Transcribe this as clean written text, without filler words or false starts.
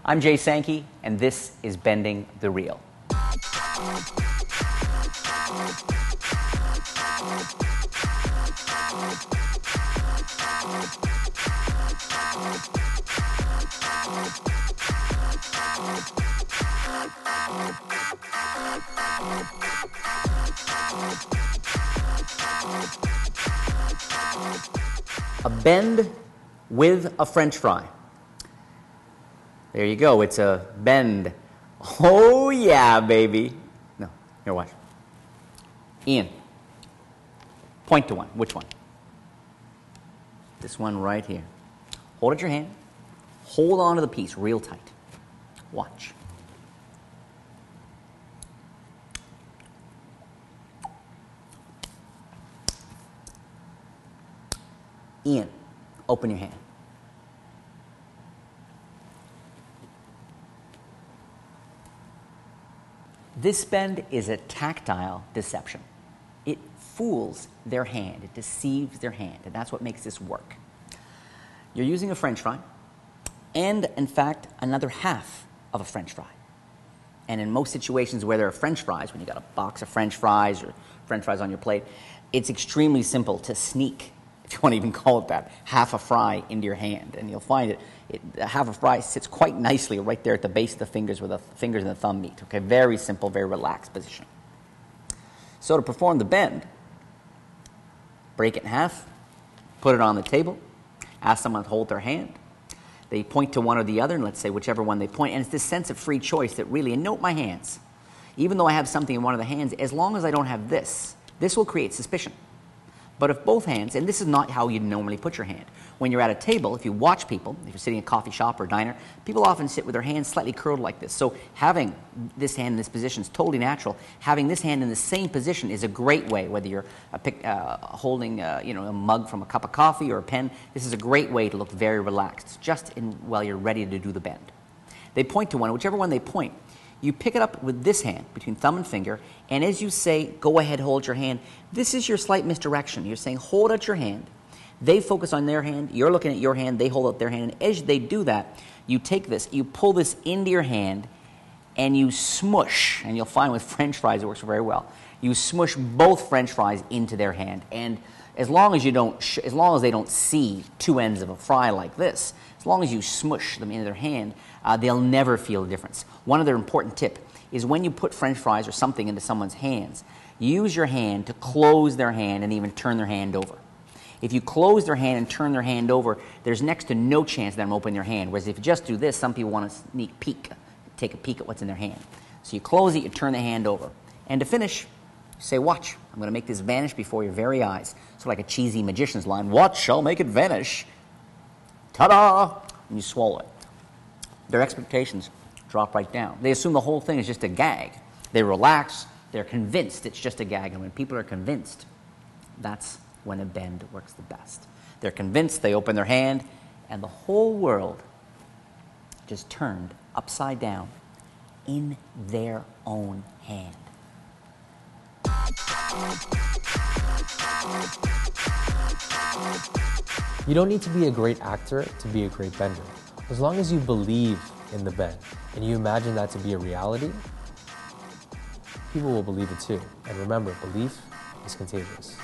I'm Jay Sankey, and this is Bending the Reel. A bend with a French fry. There you go. It's a bend. Oh, yeah, baby. No, here, watch. Ian, point to one. Which one? This one right here. Hold out your hand. Hold on to the piece real tight. Watch. Ian, open your hand. This bend is a tactile deception. It fools their hand. It deceives their hand, and that's what makes this work. You're using a French fry and, in fact, another half of a French fry. And in most situations where there are French fries, when you've got a box of French fries or French fries on your plate, it's extremely simple to sneak, if you want to even call it that, half a fry into your hand. And you'll find half a fry sits quite nicely right there at the base of the fingers where the fingers and the thumb meet. Okay, very simple, very relaxed position. So to perform the bend, break it in half, put it on the table, ask someone to hold their hand. They point to one or the other, and let's say whichever one they point, and it's this sense of free choice that really, and note my hands. Even though I have something in one of the hands, as long as I don't have this will create suspicion. But if both hands, and this is not how you normally put your hand. When you're at a table, if you watch people, if you're sitting in a coffee shop or diner, people often sit with their hands slightly curled like this. So having this hand in this position is totally natural. Having this hand in the same position is a great way, whether you're holding a mug from a cup of coffee or a pen, this is a great way to look very relaxed, while you're ready to do the bend. They point to one, whichever one they point, you pick it up with this hand, between thumb and finger, and as you say, go ahead, hold your hand, this is your slight misdirection. You're saying, hold out your hand. They focus on their hand, you're looking at your hand, they hold out their hand, and as they do that, you take this, you pull this into your hand, and you smush, and you'll find with French fries it works very well. You smush both French fries into their hand, and as long as they don't see two ends of a fry like this, as long as you smush them into their hand, they'll never feel the difference. One other important tip is when you put French fries or something into someone's hands, use your hand to close their hand and even turn their hand over. If you close their hand and turn their hand over, there's next to no chance that I'm opening their hand. Whereas if you just do this, some people want to take a peek at what's in their hand. So you close it, you turn the hand over. And to finish, say, watch. I'm going to make this vanish before your very eyes. So like a cheesy magician's line, watch, I'll make it vanish. Ta-da! And you swallow it. Their expectations drop right down. They assume the whole thing is just a gag. They relax. They're convinced it's just a gag. And when people are convinced, that's when a bend works the best. They're convinced, they open their hand, and the whole world just turned upside down in their own hand. You don't need to be a great actor to be a great bender. As long as you believe in the bend and you imagine that to be a reality, people will believe it too. And remember, belief is contagious.